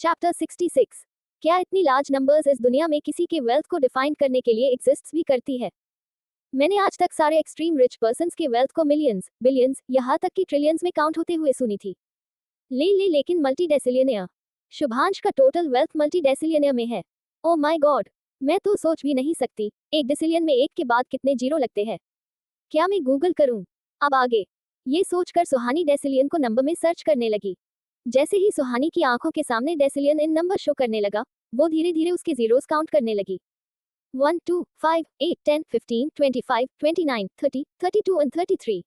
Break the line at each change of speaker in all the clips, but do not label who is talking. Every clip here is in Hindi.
चैप्टर 66। क्या इतनी लार्ज नंबर्स इस दुनिया में किसी के वेल्थ को डिफाइन करने के लिए एग्जिस्ट भी करती है? मैंने आज तक सारे एक्सट्रीम रिच पर्संस के वेल्थ को मिलियंस, बिलियंस, यहाँ तक कि ट्रिलियंस में काउंट होते हुए सुनी थी। लेकिन मल्टी डेसिलियनियर शुभांश का टोटल वेल्थ मल्टी डेसिलियनियर में है। ओ माय गॉड, मैं तो सोच भी नहीं सकती, एक डेसिलियन में एक के बाद कितने जीरो लगते हैं। क्या मैं गूगल करूं? अब आगे ये सोचकर सुहानी डेसिलियन को नंबर में सर्च करने लगी। जैसे ही सुहानी की आंखों के सामने डेसिलियन इन नंबर शो करने लगा, वो धीरे धीरे उसके जीरोस काउंट करने लगी। 1 2 5 8 10 15 25 29 30 32 and 33।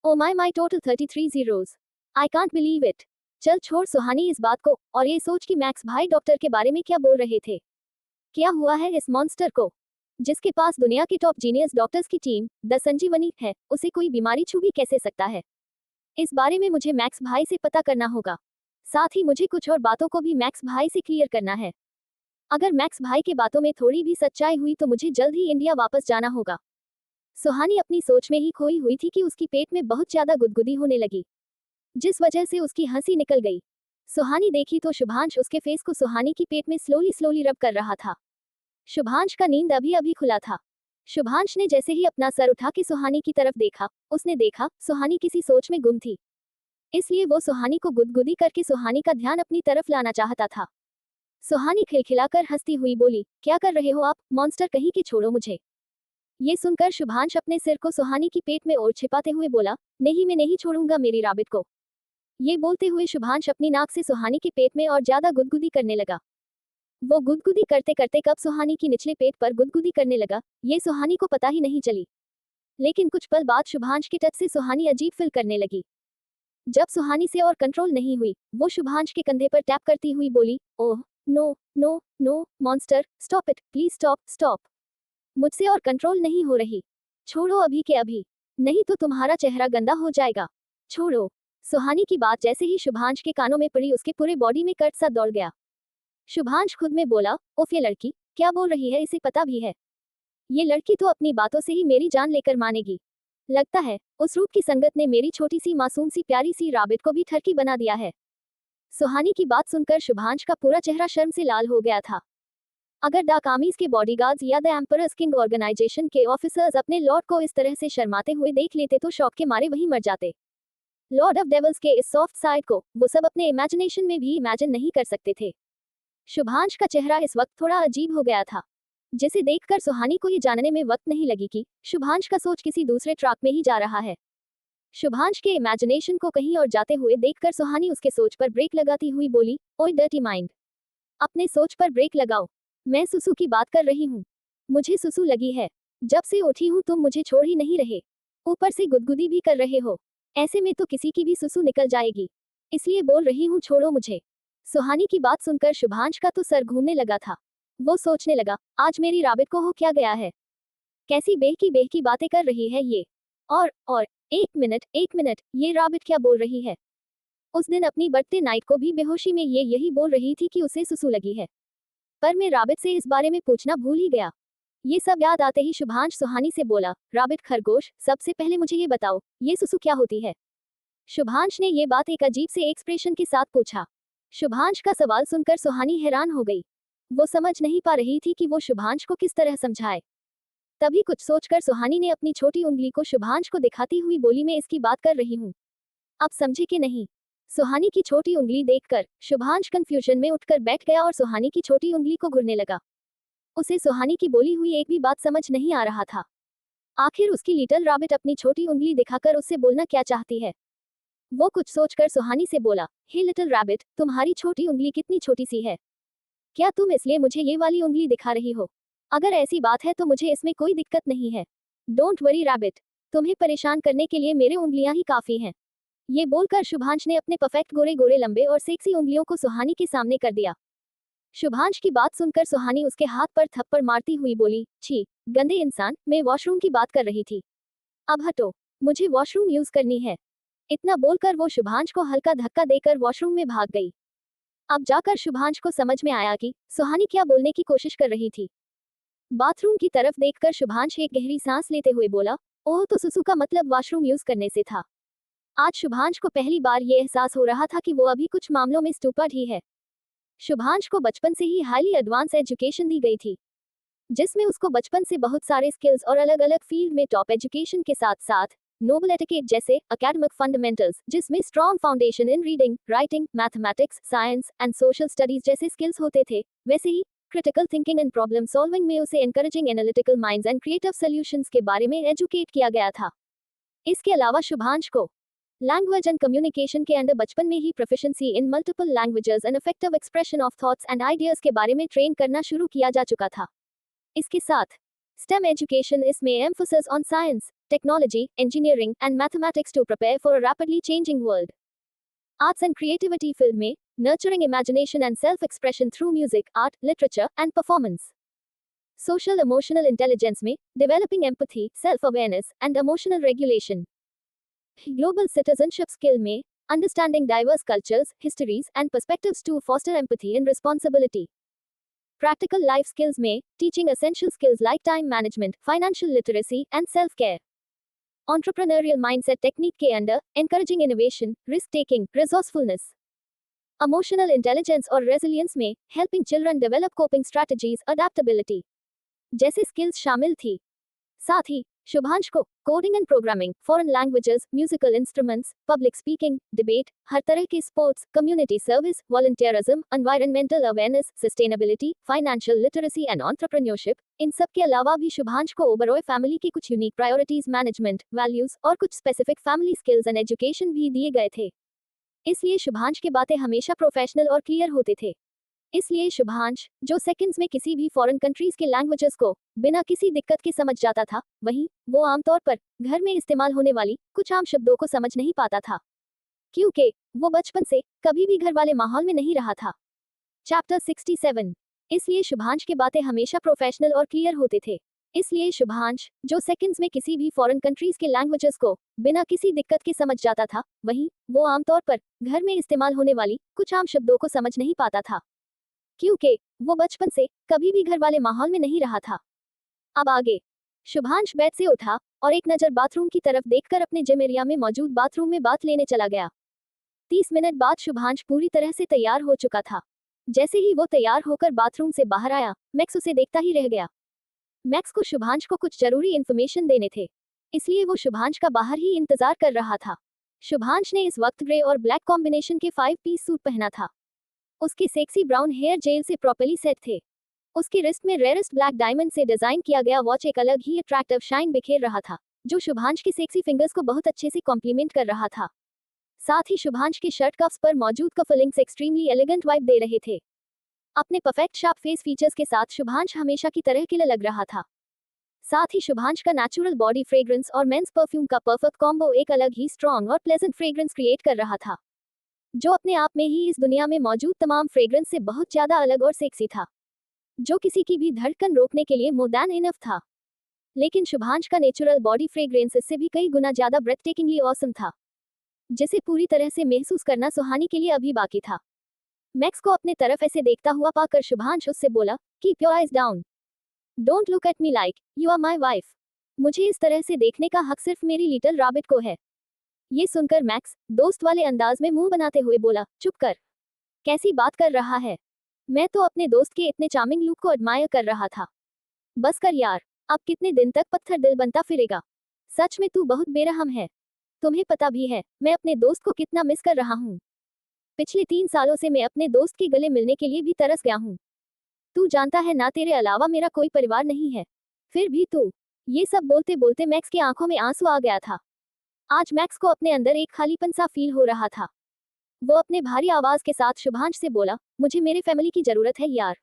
Oh my total 33 zeros. I can't believe it. चल छोड़ सुहानी इस बात को और ये सोच कि मैक्स भाई डॉक्टर के बारे में क्या बोल रहे थे। क्या हुआ है इस मॉन्स्टर को, जिसके पास दुनिया की टॉप जीनियस डॉक्टर्स की टीम द संजीवनी है, उसे कोई बीमारी छू भी कैसे सकता है? इस बारे में मुझे मैक्स भाई से पता करना होगा। साथ ही मुझे कुछ और बातों को भी मैक्स भाई से क्लियर करना है। अगर मैक्स भाई के बातों में थोड़ी भी सच्चाई हुई तो मुझे जल्द ही इंडिया वापस जाना होगा। सुहानी अपनी सोच में ही खोई हुई थी कि उसकी पेट में बहुत ज्यादा गुदगुदी होने लगी, जिस वजह से उसकी हंसी निकल गई। सुहानी देखी तो शुभांश उसके फेस को सुहानी की पेट में स्लोली स्लोली रब कर रहा था। शुभांश का नींद अभी अभी खुला था। शुभांश ने जैसे ही अपना सर उठा के सुहानी की तरफ देखा, उसने देखा सुहानी किसी सोच में गुम थी। इसलिए वो सुहानी को गुदगुदी करके सुहानी का ध्यान अपनी तरफ लाना चाहता था। सुहानी खिलखिलाकर हंसती हुई बोली, क्या कर रहे हो आप, मॉन्स्टर कहीं के, छोड़ो मुझे। ये सुनकर शुभांश अपने सिर को सुहानी की पेट में और छिपाते हुए बोला, नहीं मैं नहीं छोड़ूंगा मेरी राबिट को। ये बोलते हुए शुभांश अपनी नाक से सुहानी के पेट में और ज्यादा गुदगुदी करने लगा। वो गुदगुदी करते करते कब सुहानी की निचले पेट पर गुदगुदी करने लगा, ये सुहानी को पता ही नहीं चली। लेकिन कुछ पल बाद शुभांश के टच से सुहानी अजीब फील करने लगी। जब सुहानी से और कंट्रोल नहीं हुई, वो शुभांश के कंधे पर टैप करती हुई बोली, oh no no no monster, stop it please, stop stop. मुझसे और कंट्रोल नहीं हो रही, छोड़ो अभी के अभी, नहीं तो तुम्हारा चेहरा गंदा हो जाएगा, छोड़ो। सुहानी की बात जैसे ही शुभांश के कानों में पड़ी, उसके पूरे बॉडी में कट सा दौड़ गया। शुभांश खुद में बोला, उफ ये लड़की क्या बोल रही है, इसे पता भी है। ये लड़की तो अपनी बातों से ही मेरी जान लेकर मानेगी। लगता है उस रूप की संगत ने मेरी छोटी सी मासूम सी प्यारी सी राबिट को भी ठरकी बना दिया है। सुहानी की बात सुनकर शुभांश का पूरा चेहरा शर्म से लाल हो गया था। अगर द कामीज के बॉडीगार्ड्स या द एम्परर्स किंग ऑर्गेनाइजेशन के ऑफिसर्स अपने लॉर्ड को इस तरह से शर्माते हुए देख लेते तो शौक के मारे वहीं मर जाते। लॉर्ड ऑफ डेविल्स के इस सॉफ्ट साइड को वो सब अपने इमेजिनेशन में भी इमेजिन नहीं कर सकते थे। शुभांश का चेहरा इस वक्त थोड़ा अजीब हो गया था, जिसे देखकर सुहानी को ये जानने में वक्त नहीं लगी कि शुभांश का सोच किसी दूसरे ट्रैक में ही जा रहा है। शुभांश के इमेजिनेशन को कहीं और जाते हुए देखकर सुहानी उसके सोच पर ब्रेक लगाती हुई बोली, ओए डर्टी माइंड, अपने सोच पर ब्रेक लगाओ। मैं सुसु की बात कर रही हूँ। मुझे सुसु लगी है, जब से उठी हूँ तुम मुझे छोड़ ही नहीं रहे, ऊपर से गुदगुदी भी कर रहे हो। ऐसे में तो किसी की भी सुसु निकल जाएगी, इसलिए बोल रही हूँ छोड़ो मुझे। सुहानी की बात सुनकर शुभांश का तो सर घूमने लगा था। वो सोचने लगा, आज मेरी राबिट को हो क्या गया है, कैसी बेहकी बातें कर रही है ये। और एक मिनट, ये राबिट क्या बोल रही है? उस दिन अपनी बर्थडे नाइट को भी बेहोशी में ये यही बोल रही थी कि उसे सुसु लगी है, पर मैं राबिट से इस बारे में पूछना भूल ही गया। ये सब याद आते ही शुभांश सुहानी से बोला, राबिट खरगोश, सबसे पहले मुझे ये बताओ, ये सुसु क्या होती है? शुभांश ने ये बात एक अजीब से एक्सप्रेशन के साथ पूछा। शुभांश का सवाल सुनकर सुहानी हैरान हो गई। वो समझ नहीं पा रही थी कि वो शुभांश को किस तरह समझाए। तभी कुछ सोचकर सुहानी ने अपनी छोटी उंगली को शुभांश को दिखाती हुई बोली, मैं इसकी बात कर रही हूँ, आप समझे कि नहीं? सुहानी की छोटी उंगली देखकर शुभांश कंफ्यूजन में उठकर बैठ गया और सुहानी की छोटी उंगली को घुरने लगा। उसे सुहानी की बोली हुई एक भी बात समझ नहीं आ रहा था। आखिर उसकी लिटिल रैबिट अपनी छोटी उंगली दिखाकर उससे बोलना क्या चाहती है? वो कुछ सोचकर सुहानी से बोला, हे लिटिल रैबिट, तुम्हारी छोटी उंगली कितनी छोटी सी है? क्या तुम इसलिए मुझे ये वाली उंगली दिखा रही हो? अगर ऐसी बात है तो मुझे इसमें कोई दिक्कत नहीं है। डोंट वरी रैबिट, तुम्हें परेशान करने के लिए मेरे उंगलियां ही काफी हैं। ये बोलकर शुभांश ने अपने परफेक्ट गोरे गोरे लंबे और सेक्सी उंगलियों को सुहानी के सामने कर दिया। शुभांश की बात सुनकर सुहानी उसके हाथ पर थप्पड़ मारती हुई बोली, छी गंदे इंसान, मैं वॉशरूम की बात कर रही थी, अब हटो, मुझे वॉशरूम यूज करनी है। इतना बोलकर वो शुभांश को हल्का धक्का देकर वॉशरूम में भाग गई। अब जाकर शुभांश को समझ में आया कि सुहानी क्या बोलने की कोशिश कर रही थी। बाथरूम की तरफ देखकर शुभांश एक गहरी सांस लेते हुए बोला, ओह तो सुसु का मतलब वॉशरूम यूज करने से था। आज शुभांश को पहली बार ये एहसास हो रहा था कि वो अभी कुछ मामलों में स्टूपिड ही है। शुभांश को बचपन से ही हाईली एडवांस एजुकेशन दी गई थी, जिसमें उसको बचपन से बहुत सारे स्किल्स और अलग अलग फील्ड में टॉप एजुकेशन के साथ साथ नोबल एटिकेट जैसे एकेडमिक फंडामेंटल्स, जिसमें strong foundation in reading, writing, mathematics, science and social studies जैसे स्किल्स होते थे, वैसे ही critical thinking and problem solving में उसे encouraging analytical minds and creative solutions के बारे में एजुकेट किया गया था। इसके अलावा शुभांश को लैंग्वेज एंड कम्युनिकेशन के अंदर बचपन में ही proficiency in multiple languages and effective expression of thoughts and ideas के बारे में ट्रेन करना शुरू किया जा चुका था। इसके साथ STEM education is may emphasis on science, technology, engineering, and mathematics to prepare for a rapidly changing world. Arts and creativity field में nurturing imagination and self-expression through music, art, literature, and performance. Social emotional intelligence में developing empathy, self-awareness, and emotional regulation. Global citizenship skill में understanding diverse cultures, histories, and perspectives to foster empathy and responsibility. Practical life skills में teaching essential skills like time management, financial literacy, and self-care. Entrepreneurial mindset technique के अंदर encouraging innovation, risk-taking, resourcefulness. Emotional intelligence और resilience में helping children develop coping strategies, adaptability जैसे skills शामिल थी। साथ ही शुभांश को coding and programming, foreign languages, musical instruments, public speaking, debate, हर तरह के sports, community service, volunteerism, environmental awareness, sustainability, financial literacy and entrepreneurship, इन सब के अलावा भी शुभांश को ओवरऑल फैमिली की कुछ यूनिक प्रायोरिटीज, मैनेजमेंट, वैल्यूज और कुछ specific family skills and education भी दिए गए थे। इसलिए शुभांश की बातें हमेशा प्रोफेशनल और क्लियर होते थे। इसलिए शुभांश, जो सेकंड्स में किसी भी फॉरेन कंट्रीज के लैंग्वेजेस को बिना किसी दिक्कत के समझ जाता था, वहीं वो आमतौर पर घर में इस्तेमाल होने वाली कुछ आम शब्दों को समझ नहीं पाता था, क्योंकि वो बचपन से कभी भी घर वाले माहौल में नहीं रहा था। चैप्टर 67। इसलिए शुभांश की बातें हमेशा प्रोफेशनल और क्लियर होते थे। इसलिए शुभांश, जो सेकंड्स में किसी भी फॉरेन कंट्रीज के लैंग्वेजेस को बिना किसी दिक्कत के समझ जाता था, वहीं वो आमतौर पर घर में इस्तेमाल होने वाली कुछ आम शब्दों को समझ नहीं पाता था, क्योंकि वो बचपन से कभी भी घर वाले माहौल में नहीं रहा था। अब आगे। शुभांश बेड से उठा और एक नज़र बाथरूम की तरफ देखकर अपने जिम एरिया में मौजूद बाथरूम में बात लेने चला गया। 30 मिनट बाद शुभांश पूरी तरह से तैयार हो चुका था। जैसे ही वो तैयार होकर बाथरूम से बाहर आया, मैक्स उसे देखता ही रह गया। मैक्स को शुभांश को कुछ जरूरी इन्फॉर्मेशन देने थे, इसलिए वो शुभांश का बाहर ही इंतजार कर रहा था। शुभांश ने इस वक्त ग्रे और ब्लैक कॉम्बिनेशन के 5 पीस सूट पहना था। उसके सेक्सी ब्राउन हेयर जेल से प्रॉपर्ली सेट थे। उसके रिस्ट में रेयरेस्ट ब्लैक डायमंड से डिजाइन किया गया वॉच एक अलग ही अट्रैक्टिव शाइन बिखेर रहा था, जो शुभांश के सेक्सी फिंगर्स को बहुत अच्छे से कॉम्प्लीमेंट कर रहा था। साथ ही शुभांश के शर्ट कफ्स पर मौजूद कफलिंग्स एक्सट्रीमली एलिगेंट वाइब दे रहे थे। अपने परफेक्ट शार्प फेस फीचर्स के साथ शुभांश हमेशा की तरह किला लग रहा था। साथ ही शुभांश का नेचुरल बॉडी फ्रेग्रेंस और मेंस परफ्यूम का परफेक्ट कॉम्बो एक अलग ही स्ट्रॉन्ग और प्लेजेंट फ्रेग्रेंस क्रिएट कर रहा था, जो अपने आप में ही इस दुनिया में मौजूद तमाम फ्रेग्रेंस से बहुत ज्यादा अलग और सेक्सी था, जो किसी की भी धड़कन रोकने के लिए मोर देन इनफ था। लेकिन शुभांश का नेचुरल बॉडी फ्रेग्रेंस इससे भी कई गुना ज्यादा ब्रेथटेकिंगली ऑसम था, जिसे पूरी तरह से महसूस करना सुहानी के लिए अभी बाकी था। मैक्स को अपने तरफ ऐसे देखता हुआ पाकर शुभांश उससे बोला, keep your eyes down, don't look at me like you are my wife. मुझे इस तरह से देखने का हक सिर्फ मेरी लिटिल रैबिट को है। ये सुनकर मैक्स दोस्त वाले अंदाज में मुंह बनाते हुए बोला, चुप कर, कैसी बात कर रहा है? मैं तो अपने दोस्त के इतने चार्मिंग लुक को एडमायर कर रहा था। बस कर यार, अब कितने दिन तक पत्थर दिल बनता फिरेगा? सच में तू बहुत बेरहम है। तुम्हें पता भी है मैं अपने दोस्त को कितना मिस कर रहा हूँ। पिछले 3 सालों से मैं अपने दोस्त के गले मिलने के लिए भी तरस गया हूँ। तू जानता है ना, तेरे अलावा मेरा कोई परिवार नहीं है। फिर भी तू। ये सब बोलते बोलते मैक्स की आंखों में आंसू आ गया था। आज मैक्स को अपने अंदर एक खालीपन सा फील हो रहा था। वो अपने भारी आवाज के साथ शुभांश से बोला, मुझे मेरे फैमिली की जरूरत है यार।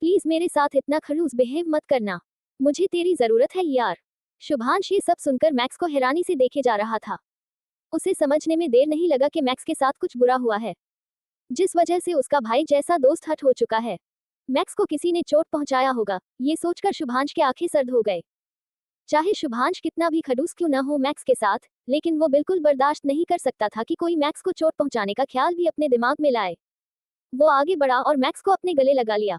प्लीज मेरे साथ इतना खड़ूस बिहेव मत करना। मुझे तेरी जरूरत है यार। शुभांश ये सब सुनकर मैक्स को हैरानी से देखे जा रहा था। उसे समझने में देर नहीं लगा कि मैक्स के साथ कुछ बुरा हुआ है, जिस वजह से उसका भाई जैसा दोस्त हट हो चुका है। मैक्स को किसी ने चोट पहुंचाया होगा, ये सोचकर शुभांश के आंखें सर्द हो गए। चाहे शुभांश कितना भी खड़ूस क्यों न हो मैक्स के साथ, लेकिन वो बिल्कुल बर्दाश्त नहीं कर सकता था कि कोई मैक्स को चोट पहुंचाने का ख्याल भी अपने दिमाग में लाए। वो आगे बढ़ा और मैक्स को अपने गले लगा लिया।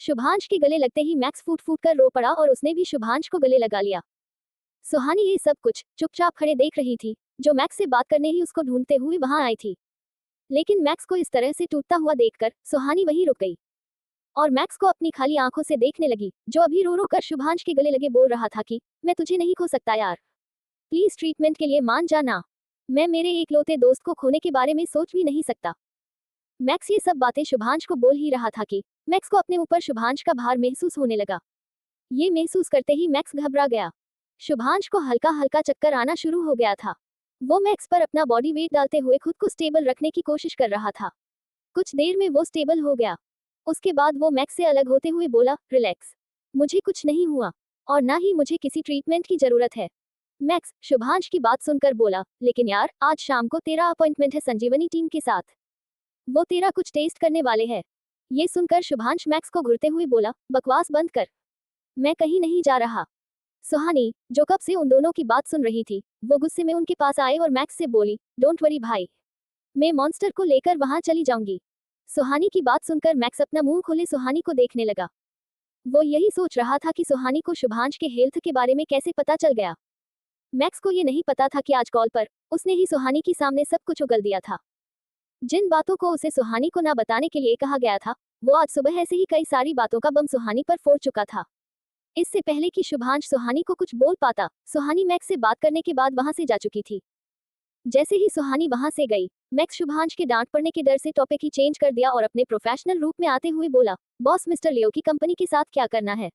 शुभांश के गले लगते ही मैक्स फूट फूट कर रो पड़ा और उसने भी शुभांश को गले लगा लिया। सुहानी ये सब कुछ चुपचाप खड़े देख रही थी, जो मैक्स से बात करने ही उसको ढूंढते हुए वहां आई थी। लेकिन मैक्स को इस तरह से टूटता हुआ देखकर सुहानी वहीं रुक गई और मैक्स को अपनी खाली आंखों से देखने लगी, जो अभी रो रो कर शुभांश के गले लगे बोल रहा था कि मैं तुझे नहीं खो सकता यार, प्लीज ट्रीटमेंट के लिए मान जाना, मैं मेरे एकलौते दोस्त को खोने के बारे में सोच भी नहीं सकता। मैक्स ये सब बातें शुभांश को बोल ही रहा था कि मैक्स को अपने ऊपर शुभांश का भार महसूस होने लगा। ये महसूस करते ही मैक्स घबरा गया। शुभांश को हल्का हल्का चक्कर आना शुरू हो गया था। वो मैक्स पर अपना बॉडी वेट डालते हुए खुद को स्टेबल रखने की कोशिश कर रहा था। कुछ देर में वो स्टेबल हो गया। उसके बाद वो मैक्स से अलग होते हुए बोला, रिलैक्स, मुझे कुछ नहीं हुआ और ना ही मुझे किसी ट्रीटमेंट की जरूरत है। मैक्स शुभांश की बात सुनकर बोला, लेकिन यार आज शाम को तेरा अपॉइंटमेंट है संजीवनी टीम के साथ, वो तेरा कुछ टेस्ट करने वाले हैं। ये सुनकर शुभांश मैक्स को घूरते हुए बोला, बकवास बंद कर, मैं कहीं नहीं जा रहा। सुहानी, जो कब से उन दोनों की बात सुन रही थी, वो गुस्से में उनके पास आए और मैक्स से बोली, डोंट वरी भाई, मैं मॉन्स्टर को लेकर वहां चली जाऊंगी। सुहानी की बात सुनकर मैक्स अपना मुंह खोले सुहानी को देखने लगा। वो यही सोच रहा था कि सुहानी को शुभांश के हेल्थ के बारे में कैसे पता चल गया। मैक्स को ये नहीं पता था कि आज कॉल पर उसने ही सुहानी के सामने सब कुछ उगल दिया था। जिन बातों को उसे सुहानी को ना बताने के लिए कहा गया था, वो आज सुबह ऐसे ही कई सारी बातों का बम सुहानी पर फोड़ चुका था। इससे पहले कि शुभांश सुहानी को कुछ बोल पाता, सुहानी मैक्स से बात करने के बाद वहां से जा चुकी थी। जैसे ही सुहानी वहां से गई, मैक्स शुभांश के डांट पड़ने के डर से टॉपिक ही चेंज कर दिया और अपने प्रोफेशनल रूप में आते हुए बोला, बॉस मिस्टर लियो की कंपनी के साथ क्या करना है।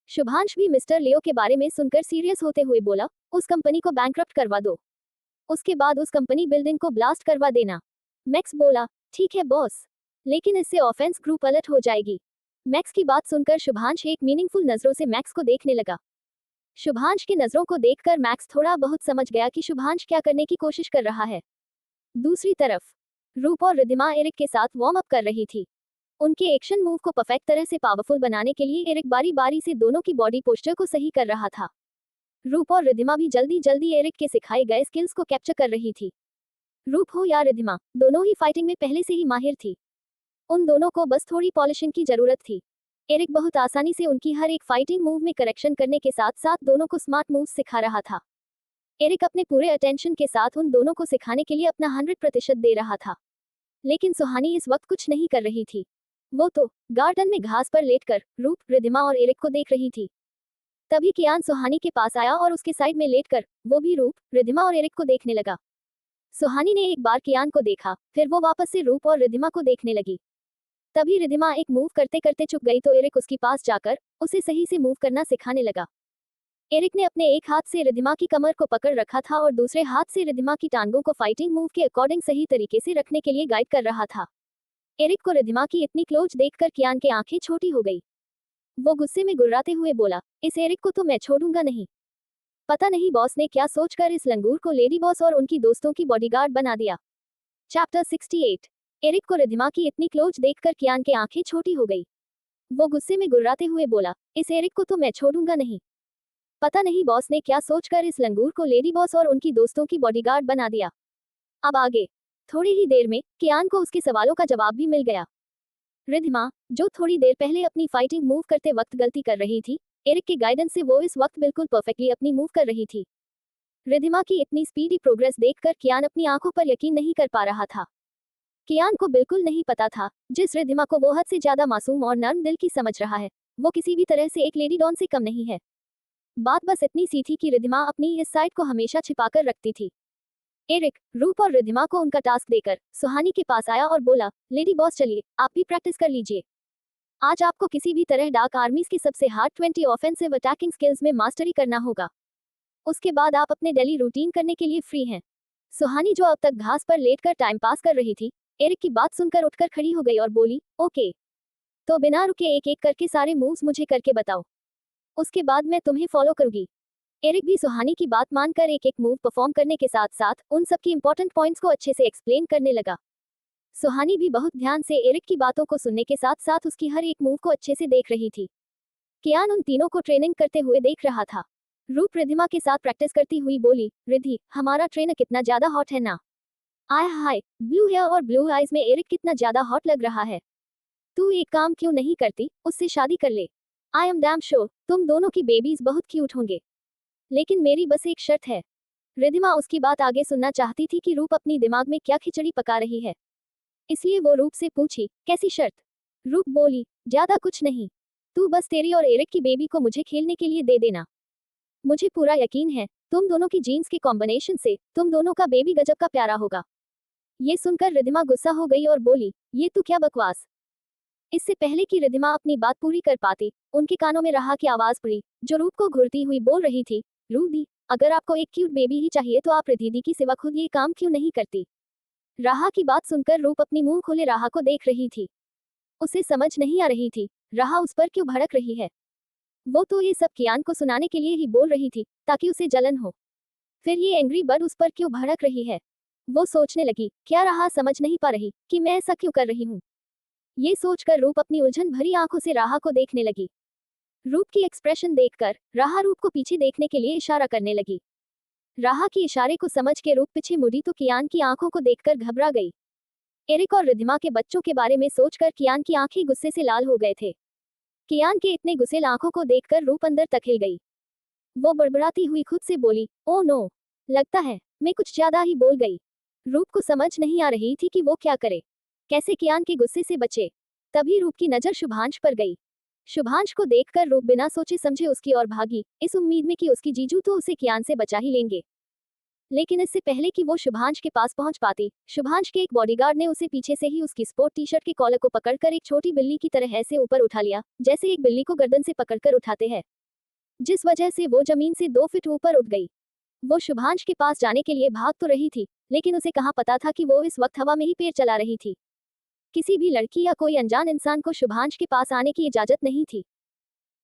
शुभांश भी मिस्टर लियो के बारे में सुनकर सीरियस होते हुए बोला, उस कंपनी को बैंकरप्ट करवा दो, उसके बाद उस कंपनी बिल्डिंग को ब्लास्ट करवा देना। मैक्स बोला, ठीक है बॉस, लेकिन इससे ऑफेंस ग्रुप अलर्ट हो जाएगी। मैक्स की बात सुनकर शुभांश एक मीनिंगफुल नजरों से मैक्स को देखने लगा। शुभांश की नजरों को देखकर मैक्स थोड़ा बहुत समझ गया कि शुभांश क्या करने की कोशिश कर रहा है। दूसरी तरफ रूप और रिद्धिमा एरिक के साथ वार्म अप कर रही थी। उनके एक्शन मूव को परफेक्ट तरह से पावरफुल बनाने के लिए एरिक बारी बारी से दोनों की बॉडी पोस्चर को सही कर रहा था। रूप और रिद्धिमा भी जल्दी जल्दी एरिक के सिखाए गए स्किल्स को कैप्चर कर रही थी। रूप हो या रिद्धिमा, दोनों ही फाइटिंग में पहले से ही माहिर थी। उन दोनों को बस थोड़ी पॉलिशिंग की जरूरत थी। एरिक बहुत आसानी से उनकी हर एक फाइटिंग मूव में करेक्शन करने के साथ साथ दोनों को स्मार्ट मूव्स सिखा रहा था। एरिक अपने पूरे अटेंशन के साथ उन दोनों को सिखाने के लिए अपना 100% दे रहा था। लेकिन सुहानी इस वक्त कुछ नहीं कर रही थी। वो तो गार्डन में घास पर लेटकर रूप, रिद्धिमा और एरिक को देख रही थी। तभी कियान सुहानी के पास आया और उसके साइड में लेटकर वो भी रूप, रिद्धिमा और एरिक को देखने लगा। सुहानी ने एक बार कियान को देखा, फिर वो वापस से रूप और रिद्धिमा को देखने लगी। तभी रिद्धिमा एक मूव करते करते चुप गई तो एरिक उसके पास जाकर उसे सही से मूव करना सिखाने लगा। एरिक ने अपने एक हाथ से रिद्धिमा की कमर को पकड़ रखा था और दूसरे हाथ से रिद्धिमा की टांगों को फाइटिंग मूव के अकॉर्डिंग सही तरीके से रखने के लिए गाइड कर रहा था। एरिक को रिद्धिमा की इतनी क्लोज देखकर कियान की आंखें छोटी हो गई। वो गुस्से में गुर्राते हुए बोला, इस एरिक को तो मैं छोड़ूंगा नहीं। पता नहीं बॉस ने क्या सोचकर इस लंगूर को लेडी बॉस और उनकी दोस्तों की बॉडीगार्ड बना दिया। चैप्टर 68। एरिक को रिद्धिमा की इतनी क्लोज देखकर कियान की आंखें छोटी हो गई। वो गुस्से में गुर्राते हुए बोला, इस एरिक को तो मैं छोड़ूंगा नहीं। पता नहीं बॉस ने क्या सोचकर इस लंगूर को लेडी बॉस और उनकी दोस्तों की बॉडीगार्ड बना दिया। अब आगे। थोड़ी ही देर में कियान को उसके सवालों का जवाब भी मिल गया। रिद्धिमा, जो थोड़ी देर पहले अपनी फाइटिंग मूव करते वक्त गलती कर रही थी, एरिक के गाइडेंस से वो इस वक्त बिल्कुल परफेक्टली अपनी मूव कर रही थी। रिद्धिमा की इतनी स्पीडी प्रोग्रेस देखकर कियान अपनी आंखों पर यकीन नहीं कर पा रहा था। कियान को बिल्कुल नहीं पता था, जिस रिद्धिमा को वो हद से ज्यादा मासूम और नर्म दिल की समझ रहा है, वो किसी भी तरह से एक लेडी डॉन से कम नहीं है। बात बस इतनी सी थी कि रिद्धिमा अपनी इस साइड को हमेशा छिपाकर रखती थी। एरिक, रूप और रिद्धिमा को उनका टास्क देकर सुहानी के पास आया और बोला, लेडी बॉस चलिए, आप भी प्रैक्टिस कर लीजिए। आज आपको किसी भी तरह डार्क आर्मीज की सबसे हार्ड 20 ऑफेंसिव अटैकिंग स्किल्स में मास्टरी करना होगा। उसके बाद आप अपने डेली रूटीन करने के लिए फ्री हैं। सुहानी, जो अब तक घास पर लेटकर टाइम पास कर रही थी, एरिक की बात सुनकर उठकर खड़ी हो गई और बोली, ओके, तो बिना रुके एक एक करके सारे मूव्स मुझे करके बताओ, उसके बाद मैं तुम्हें फॉलो करूंगी। एरिक भी सुहानी की बात मानकर एक एक मूव परफॉर्म करने के साथ साथ उन सबकी इंपॉर्टेंट पॉइंट्स को अच्छे से एक्सप्लेन करने लगा। सुहानी भी बहुत ध्यान से एरिक की बातों को सुनने के साथ साथ उसकी हर एक मूव को अच्छे से देख रही थी। कियान उन तीनों को ट्रेनिंग करते हुए देख रहा था। रूप रिद्धिमा के साथ प्रैक्टिस करती हुई बोली, रिद्धि, हमारा ट्रेनर कितना ज्यादा हॉट है ना। आय हाय, ब्लू हेयर और ब्लू आईज में एरिक कितना ज्यादा हॉट लग रहा है। तू एक काम क्यों नहीं करती, उससे शादी कर ले। आई एम डैम श्योर तुम दोनों की बेबीज बहुत क्यूट होंगे। लेकिन मेरी बस एक शर्त है। रिद्धिमा उसकी बात आगे सुनना चाहती थी कि रूप अपनी दिमाग में क्या खिचड़ी पका रही है। इसलिए वो रूप से पूछी, कैसी शर्त? रूप बोली, ज्यादा कुछ नहीं, तू बस तेरी और एरिक की बेबी को मुझे खेलने के लिए दे देना। मुझे पूरा यकीन है तुम दोनों की जीन्स के कॉम्बिनेशन से तुम दोनों का बेबी गजब का प्यारा होगा। ये सुनकर रिधिमा गुस्सा हो गई और बोली, ये तू क्या बकवास। इससे पहले कि रिधिमा अपनी बात पूरी कर पाती, उनके कानों में राहा की आवाज पड़ी, जो रूप को घूरती हुई बोल रही थी, रूबी, अगर आपको एक क्यूट बेबी ही चाहिए तो आप रिधि दी की सिवा खुद ये काम क्यों नहीं करती। राहा की बात सुनकर रूप अपनी मुंह खोले राहा को देख रही थी। उसे समझ नहीं आ रही थी राहा उस पर क्यों भड़क रही है। वो तो ये सब कियान को सुनाने के लिए ही बोल रही थी, ताकि उसे जलन हो। फिर ये एंग्री बर्ड उस पर क्यों भड़क रही है। वो सोचने लगी, क्या राहा समझ नहीं पा रही कि मैं ऐसा क्यों कर रही हूँ। ये सोचकर रूप अपनी उलझन भरी आंखों से राहा को देखने लगी। रूप की एक्सप्रेशन देखकर राहा रूप को पीछे देखने के लिए इशारा करने लगी। राहा की इशारे को समझ के रूप पीछे मुड़ी तो कियान की आंखों को देखकर घबरा गई। एरिक और रिधिमा के बच्चों के बारे में सोचकर कियान की आंखें गुस्से से लाल हो गए थे। कियान के इतने गुस्सेल आंखों को देखकर रूप अंदर तक हिल गई। वो बड़बड़ाती हुई खुद से बोली, ओ नो, लगता है मैं कुछ ज्यादा ही बोल गई। रूप को समझ नहीं आ रही थी कि वो क्या करे, कैसे कियान के गुस्से से बचे। तभी रूप की नजर शुभांश पर गई। शुभांश को देखकर रूप बिना सोचे समझे उसकी ओर भागी, इस उम्मीद में कि उसकी जीजू तो उसे कियान से बचा ही लेंगे। लेकिन इससे पहले कि वो शुभांश के पास पहुंच पाती, शुभांश के एक बॉडीगार्ड ने उसे पीछे से ही उसकी स्पोर्ट टी शर्ट के कॉलर को पकड़कर एक छोटी बिल्ली की तरह ऐसे ऊपर उठा लिया, जैसे एक बिल्ली को गर्दन से पकड़कर उठाते हैं, जिस वजह से वो जमीन से 2 फीट ऊपर उठ गई। वो शुभांश के पास जाने के लिए भाग तो रही थी, लेकिन उसे कहाँ पता था कि वो इस वक्त हवा में ही पैर चला रही थी। किसी भी लड़की या कोई अनजान इंसान को शुभांश के पास आने की इजाजत नहीं थी।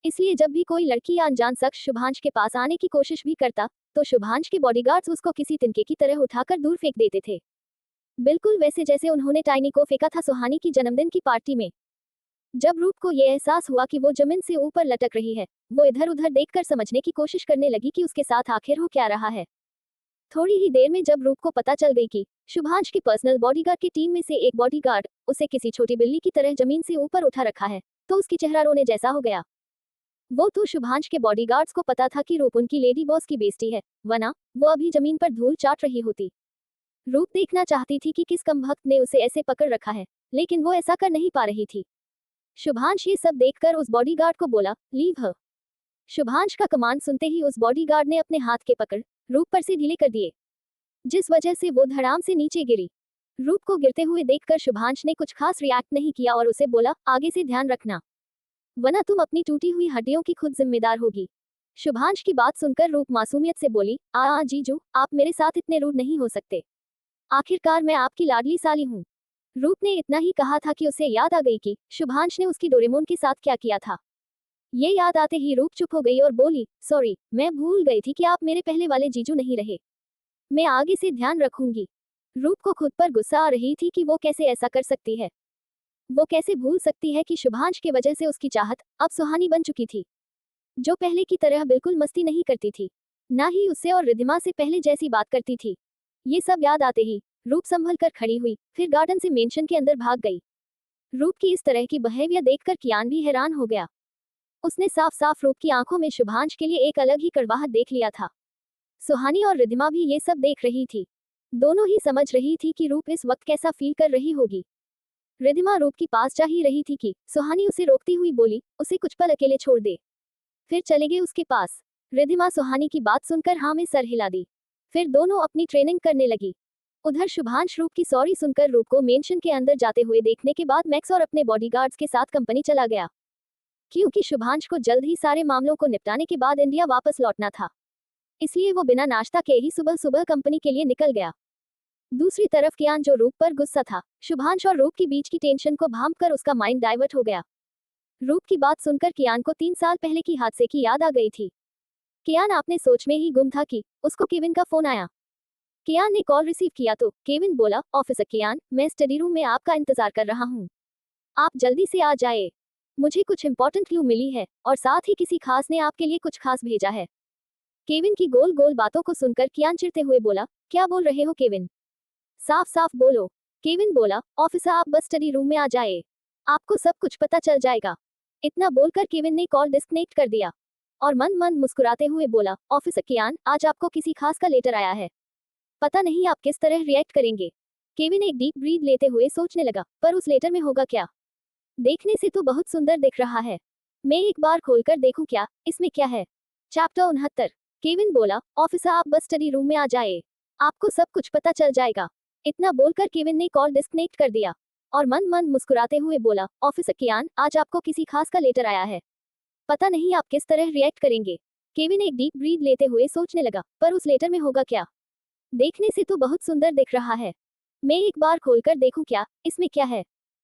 इसलिए जब भी कोई लड़की या अनजान शख्स शुभांश के पास आने की कोशिश भी करता, तो शुभांश के बॉडीगार्ड्स उसको किसी तिनके की तरह उठाकर दूर फेंक देते थे, बिल्कुल वैसे जैसे उन्होंने टाइनी को फेंका था सुहानी की जन्मदिन की पार्टी में। जब रूप को यह एहसास हुआ कि वो जमीन से ऊपर लटक रही है, वो इधर उधर देखकर समझने की कोशिश करने लगी कि उसके साथ आखिर हो क्या रहा है। थोड़ी ही देर में जब रूप को पता चल गई कि शुभांश के पर्सनल बॉडीगार्ड की टीम में से एक बॉडीगार्ड उसे किसी छोटी बिल्ली की तरह जमीन से ऊपर उठा रखा है, तो उसकी चेहरा रोने जैसा हो गया। वो तो शुभांश के बॉडीगार्ड्स को पता था कि रूप उनकी लेडी बॉस की बेइज्जती है, वरना वो अभी जमीन पर धूल चाट रही होती। रूप देखना चाहती थी कि किस कमबख्त ने उसे ऐसे पकड़ रखा है, लेकिन वो ऐसा कर नहीं पा रही थी। शुभांश ये सब देखकर उस बॉडीगार्ड को बोला, लीव हर। शुभांश का कमांड सुनते ही उस बॉडीगार्ड ने अपने हाथ के पकड़ रूप पर से ढीले कर दिए, जिस वजह से वो धड़ाम से नीचे गिरी। रूप को गिरते हुए देखकर शुभांश ने कुछ खास रिएक्ट नहीं किया और उसे बोला, आगे से ध्यान रखना, वरना तुम अपनी टूटी हुई हड्डियों की खुद जिम्मेदार होगी। शुभांश की बात सुनकर रूप मासूमियत से बोली, जीजू, आप मेरे साथ इतने रूड नहीं हो सकते, आखिरकार मैं आपकी लाडली साली हूँ। रूप ने इतना ही कहा था कि उसे याद आ गई कि शुभांश ने उसकी डोरेमोन के साथ क्या किया था। ये याद आते ही रूप चुप हो गई और बोली, सॉरी, मैं भूल गई थी कि आप मेरे पहले वाले जीजू नहीं रहे, मैं आगे से ध्यान रखूंगी। रूप को खुद पर गुस्सा आ रही थी कि वो कैसे ऐसा कर सकती है। वो कैसे भूल सकती है कि शुभांश की वजह से उसकी चाहत अब सुहानी बन चुकी थी, जो पहले की तरह बिल्कुल मस्ती नहीं करती थी, ना ही उससे और रिधिमा से पहले जैसी बात करती थी। ये सब याद आते ही रूप संभल कर खड़ी हुई, फिर गार्डन से मेंशन के अंदर भाग गई। रूप की इस तरह की बिहेवियर देखकर कियान भी हैरान हो गया। उसने साफ साफ रूप की आंखों में शुभांश के लिए एक अलग ही कड़वाहट देख लिया था। सुहानी और रिधिमा भी ये सब देख रही थी। दोनों ही समझ रही थी कि रूप इस वक्त कैसा फील कर रही होगी। रिधिमा रूप के पास जा ही रही थी कि सुहानी उसे रोकती हुई बोली, उसे कुछ पल अकेले छोड़ दे। फिर चले गए उसके पास। रिधिमा सुहानी की बात सुनकर हाँ में सर हिला दी। फिर दोनों अपनी ट्रेनिंग करने लगी। उधर शुभांश रूप की सॉरी सुनकर रूप को मेंशन के अंदर जाते हुए देखने के बाद मैक्स और अपने बॉडीगार्ड्स के साथ कंपनी चला गया, क्योंकि शुभांश को जल्द ही सारे मामलों को निपटाने के बाद इंडिया वापस लौटना था। इसलिए वो बिना नाश्ता के ही सुबह सुबह कंपनी के लिए निकल गया। दूसरी तरफ कियान, जो रूप पर गुस्सा था, शुभांश और रूप के बीच की टेंशन को भांपकर उसका माइंड डाइवर्ट हो गया। रूप की बात सुनकर कियान को 3 साल पहले की हादसे की याद आ गई थी। कियान अपने सोच में ही गुम था कि उसको केविन का फोन आया। कियान ने कॉल रिसीव किया तो केविन बोला, ऑफिसर कियान, मैं स्टडी रूम में आपका इंतजार कर रहा हूँ, आप जल्दी से आ जाए, मुझे कुछ इंपॉर्टेंट क्लू मिली है और साथ ही किसी खास ने आपके लिए कुछ खास भेजा है। केविन की गोल गोल बातों को सुनकर कियान चिढ़ते हुए बोला, क्या बोल रहे हो केविन, साफ साफ बोलो। केविन बोला, ऑफिसर आप बस स्टडी रूम में आ जाए, आपको सब कुछ पता चल जाएगा। इतना बोलकर केविन ने कॉल डिस्कनेक्ट कर दिया और मन मन मुस्कुराते हुए बोला, ऑफिसर कियान, आज आपको किसी खास का लेटर आया है, पता नहीं आप किस तरह रिएक्ट करेंगे। केविन एक डीप ब्रीथ लेते हुए सोचने लगा, पर उस लेटर में होगा क्या? देखने से तो बहुत सुंदर दिख रहा है। मैं एक बार खोलकर देखूं क्या, इसमें क्या है? चैप्टर 69। केविन बोला, ऑफिसर आप बस स्टडी रूम में आ जाए। आपको सब कुछ पता चल जाएगा। इतना बोलकर केविन ने कॉल डिस्कनेक्ट कर दिया और मन मन मुस्कुराते हुए बोला, ऑफिसर कियान, आज आपको किसी खास का लेटर आया है। पता नहीं आप किस तरह रिएक्ट करेंगे। केविन एक डीप ब्रीथ लेते हुए सोचने लगा, पर उस लेटर में होगा क्या? देखने से तो बहुत सुंदर दिख रहा है। मैं एक बार खोलकर देखूं क्या, इसमें क्या है?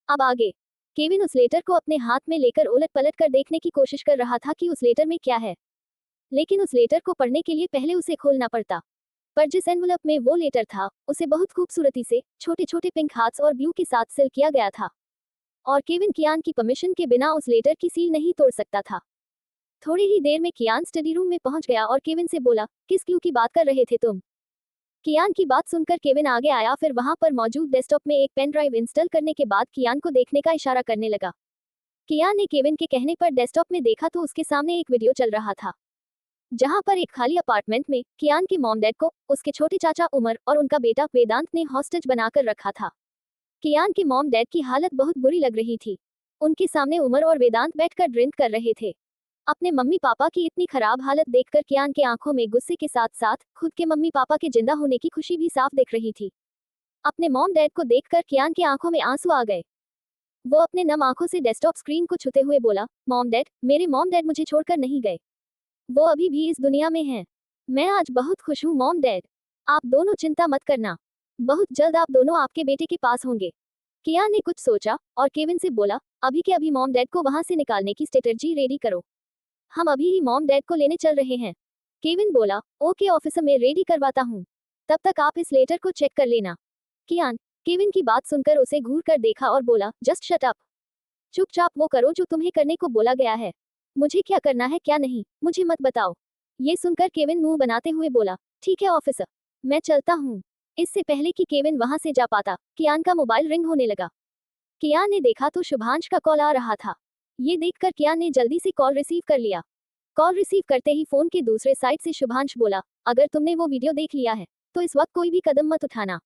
अब आगे। केविन उस लेटर को अपने हाथ में लेकर उलट पलट कर देखने की कोशिश कर रहा था कि उस लेटर में क्या है। लेकिन उस लेटर को पढ़ने के लिए पहले उसे खोलना पड़ता। पर जिस एनवलप में वो लेटर था, उसे बहुत खूबसूरती से छोटे छोटे पिंक हार्ट्स और ग्लू के साथ सील किया गया था। और केविन कियान की परमिशन के बिना उस लेटर की सील नहीं तोड़ सकता था। थोड़ी ही देर में कियान स्टडी रूम में पहुंच गया और केविन से बोला, किस क्लू की बात कर रहे थे तुम? कियान की बात सुनकर केविन आगे आया, फिर वहां पर मौजूद डेस्कटॉप में एक पेन ड्राइव इंस्टॉल करने के बाद कियान को देखने का इशारा करने लगा। कियान ने केविन के कहने पर डेस्कटॉप में देखा तो उसके सामने एक वीडियो चल रहा था, जहां पर एक खाली अपार्टमेंट में कियान के मॉम डैड को उसके छोटे चाचा उमर और उनका बेटा वेदांत ने हॉस्टेज बनाकर रखा था। कियान के मॉम डैड की हालत बहुत बुरी लग रही थी। उनके सामने उमर और वेदांत बैठकर ड्रिंक कर रहे थे। अपने मम्मी पापा की इतनी खराब हालत देखकर कियान के आंखों में गुस्से के साथ साथ खुद के मम्मी पापा के जिंदा होने की खुशी भी साफ दिख रही थी। अपने मॉम डैड को देखकर कियान के आंखों में आंसू आ गए। वो अपने नम आंखों से डेस्कटॉप स्क्रीन को छूते हुए बोला, मॉम डैड, मेरे मॉम डैड मुझे छोड़कर नहीं गए। वो अभी भी इस दुनिया में हैं। मैं आज बहुत खुश हूँ मॉम डैड। आप दोनों चिंता मत करना। बहुत जल्द आप दोनों आपके बेटे के पास होंगे। कियान ने कुछ सोचा और केविन से बोला, अभी के अभी मॉम डैड को वहां से निकालने की स्ट्रेटजी रेडी करो। हम अभी ही मॉम डैड को लेने चल रहे हैं। केविन बोला, ओके ऑफिसर, मैं रेडी करवाता हूँ। तब तक आप इस लेटर को चेक कर लेना। कियान केविन की बात सुनकर उसे घूर कर देखा और बोला, जस्ट शट अप। चुपचाप वो करो जो तुम्हें करने को बोला गया है। मुझे क्या करना है क्या नहीं, मुझे मत बताओ। ये सुनकर केविन मुंह बनाते हुए बोला, ठीक है ऑफिसर, मैं चलता हूँ। इससे पहले कि केविन वहां से जा पाता, कियान का मोबाइल रिंग होने लगा। कियान ने देखा तो शुभांश का कॉल आ रहा था। ये देखकर कियान ने जल्दी से कॉल रिसीव कर लिया। कॉल रिसीव करते ही फोन के दूसरे साइड से शुभांश बोला, अगर तुमने वो वीडियो देख लिया है तो इस वक्त कोई भी कदम मत उठाना।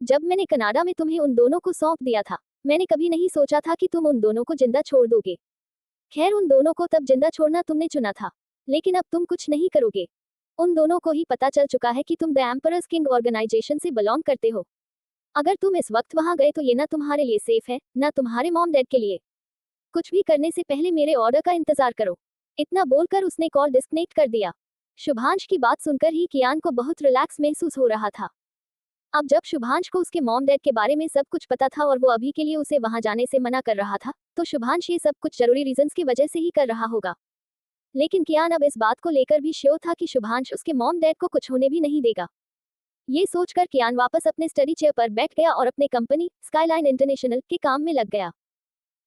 जब मैंने कनाडा में तुम्हें उन दोनों को सौंप दिया था, मैंने कभी नहीं सोचा था कि तुम उन दोनों को जिंदा छोड़ दोगे। खैर, उन दोनों को तब जिंदा छोड़ना तुमने चुना था, लेकिन अब तुम कुछ नहीं करोगे। उन दोनों को ही पता चल चुका है कि तुम द एम्परर्स किंग ऑर्गेनाइजेशन से बिलोंग करते हो। अगर तुम इस वक्त वहां गए तो ये ना तुम्हारे लिए सेफ है, ना तुम्हारे मॉम डैड के लिए। कुछ भी करने से पहले मेरे ऑर्डर का इंतजार करो। इतना बोलकर उसने कॉल डिस्कनेक्ट कर दिया। शुभांश की बात सुनकर ही कियान को बहुत रिलैक्स महसूस हो रहा था। अब जब शुभांश को उसके मॉम डैड के बारे में सब कुछ पता था और वो अभी के लिए उसे वहां जाने से मना कर रहा था, तो शुभांश ये सब कुछ जरूरी रीजंस की वजह से ही कर रहा होगा। लेकिन कियान अब इस बात को लेकर भी श्योर था कि शुभांश उसके मॉम डैड को कुछ होने भी नहीं देगा। ये सोचकर कियान वापस अपने स्टडी चेयर पर बैठ गया और अपने कंपनी स्काईलाइन इंटरनेशनल के काम में लग गया।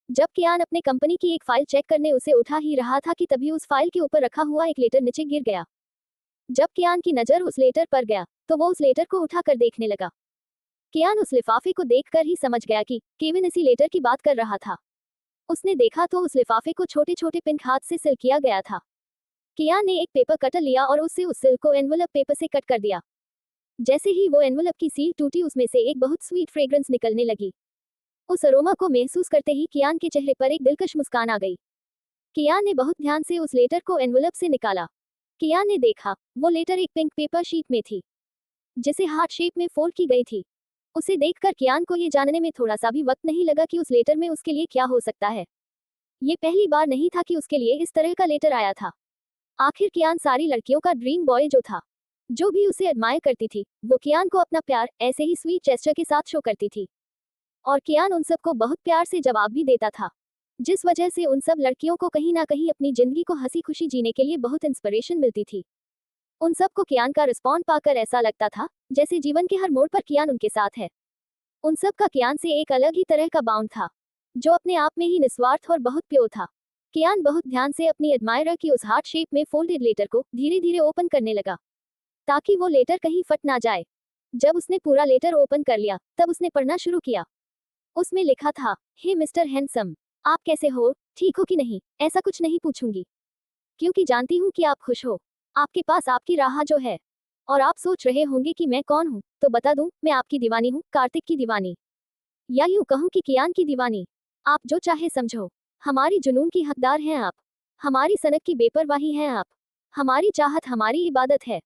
जब कियान अपने कंपनी की एक फाइल चेक करने उसे उठा ही रहा था कि तभी उस फाइल के ऊपर रखा हुआ एक लेटर नीचे गिर गया। जब कियान की नजर उस लेटर पर गया तो वो उस लेटर को उठाकर देखने लगा। कियान उस लिफाफे को देखकर ही समझ गया कि केविन इसी लेटर की बात कर रहा था। उसने देखा तो उस लिफाफे को छोटे छोटे पिंक हाथ से सिल किया गया था। कियान ने एक पेपर कटर लिया और उससे उस सिल को एनवलप पेपर से कट कर दिया। जैसे ही वो एनवलप की सील टूटी, उसमें से एक बहुत स्वीट फ्रेग्रेंस निकलने लगी। उस अरोमा को महसूस करते ही कियान के चेहरे पर एक दिलकश मुस्कान आ गई। कियान ने बहुत ध्यान से उस लेटर को एनवलप से निकाला। कियान ने देखा वो लेटर एक पिंक पेपर शीट में थी, जिसे हार्ट शेप में फोल्ड की गई थी। उसे देखकर कियान को ये जानने में थोड़ा सा भी वक्त नहीं लगा कि उस लेटर में उसके लिए क्या हो सकता है। ये पहली बार नहीं था कि उसके लिए इस तरह का लेटर आया था। आखिर कियान सारी लड़कियों का ड्रीम बॉय जो था। जो भी उसे एडमायर करती थी, वो कियान को अपना प्यार ऐसे ही स्वीट जेस्चर के साथ शो करती थी। और कियान उन सबको बहुत प्यार से जवाब भी देता था, जिस वजह से उन सब लड़कियों को कहीं ना कहीं अपनी जिंदगी को हंसी खुशी जीने के लिए बहुत इंस्पिरेशन मिलती थी। उन सबको कियान का रिस्पॉन्ड पाकर ऐसा लगता था जैसे जीवन के हर मोड़ पर कियान उनके साथ है। उन सब का कियान से एक अलग ही तरह का बाउंड था, जो अपने आप में ही निस्वार्थ और बहुत प्योर था। कियान बहुत ध्यान से अपनी एडमायरर की उस हार्ट शेप में फोल्डेड लेटर को धीरे धीरे ओपन करने लगा, ताकि वो लेटर कहीं फट ना जाए। जब उसने पूरा लेटर ओपन कर लिया, तब उसने पढ़ना शुरू किया। उसमें लिखा था, हे मिस्टर हैंडसम, आप कैसे हो, ठीक हो कि नहीं, ऐसा कुछ नहीं पूछूंगी, क्योंकि जानती हूँ कि आप खुश हो। आपके पास आपकी राह जो है, और आप सोच रहे होंगे कि मैं कौन हूँ, तो बता दूं, मैं आपकी दीवानी हूँ, कार्तिक की दीवानी, या यूं कहूँ कि कियान की दीवानी। आप जो चाहे समझो। हमारी जुनून की हकदार हैं आप। हमारी सनक की बेपरवाही हैं आप। हमारी चाहत हमारी इबादत है।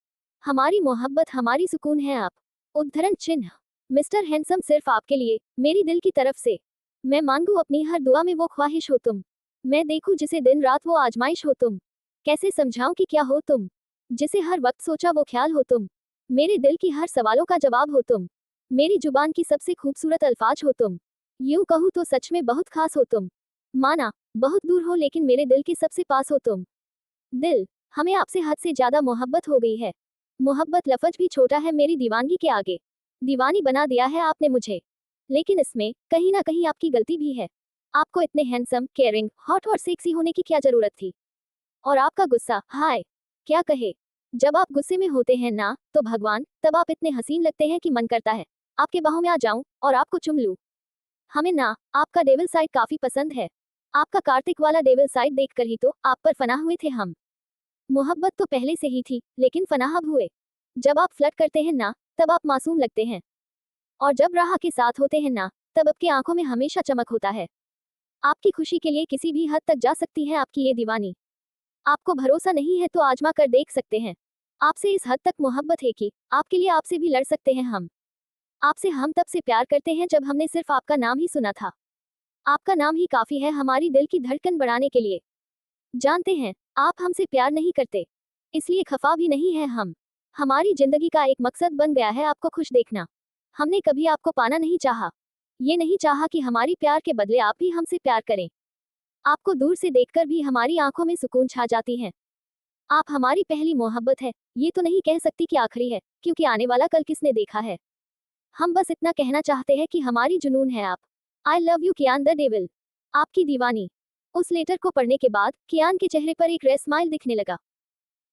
हमारी मोहब्बत हमारी सुकून है आप। उद्धरण चिन्ह। मिस्टर हैंडसम, सिर्फ आपके लिए, मेरी दिल की तरफ से। मैं मांगू अपनी हर दुआ में वो ख्वाहिश हो तुम। मैं देखूं जिसे दिन रात वो आजमाइश हो तुम। कैसे समझाऊं कि क्या हो तुम। जिसे हर वक्त सोचा वो ख्याल हो तुम। मेरे दिल की हर सवालों का जवाब हो तुम। मेरी जुबान की सबसे खूबसूरत अल्फाज हो तुम। यूं कहूँ तो सच में बहुत खास हो तुम। माना, बहुत दूर हो लेकिन मेरे दिल के सबसे पास हो तुम। दिल, हमें आपसे हद से ज्यादा मोहब्बत हो गई है। मोहब्बत लफ्ज भी छोटा है मेरी दीवानगी के आगे। दीवानी बना दिया है आपने मुझे। लेकिन इसमें कहीं ना कहीं आपकी गलती भी है। आपको इतने हैंडसम, केयरिंग, हॉट और सेक्सी होने की क्या जरूरत थी। और आपका गुस्सा, हाय, क्या कहे। जब आप गुस्से में होते हैं ना, तो भगवान, तब आप इतने हसीन लगते हैं कि मन करता है आपके बाहों में आ जाऊं और आपको चुम लूं। हमें ना आपका डेविल साइड काफी पसंद है। आपका कार्तिक वाला डेविल साइड देखकर ही तो आप पर फनाह हुए थे हम। मोहब्बत तो पहले से ही थी, लेकिन फनाह अब हुए। जब आप फ्लर्ट करते हैं ना, तब आप मासूम लगते हैं। और जब राह के साथ होते हैं ना, तब आपकी आंखों में हमेशा चमक होता है। आपकी खुशी के लिए किसी भी हद तक जा सकती है आपकी ये दीवानी। आपको भरोसा नहीं है तो आजमा कर देख सकते हैं। आपसे इस हद तक मोहब्बत है कि आपके लिए आपसे भी लड़ सकते हैं हम। आपसे हम तब से प्यार करते हैं जब हमने सिर्फ आपका नाम ही सुना था। आपका नाम ही काफी है हमारी दिल की धड़कन बढ़ाने के लिए। जानते हैं, आप हमसे प्यार नहीं करते, इसलिए खफा भी नहीं है हम। हमारी जिंदगी का एक मकसद बन गया है आपको खुश देखना। हमने कभी आपको पाना नहीं चाहा। ये नहीं चाहा कि हमारी प्यार के बदले आप भी हमसे प्यार करें। आपको दूर से देखकर भी हमारी आंखों में सुकून छा जाती है। आप हमारी पहली मोहब्बत है, ये तो नहीं कह सकती कि आखिरी है, क्योंकि आने वाला कल किसने देखा है। हम बस इतना कहना चाहते हैं कि हमारी जुनून है आप। I love you Kiyan the devil. आपकी दीवानी। उस लेटर को पढ़ने के बाद कियान के चेहरे पर एक रेयर स्माइल दिखने लगा।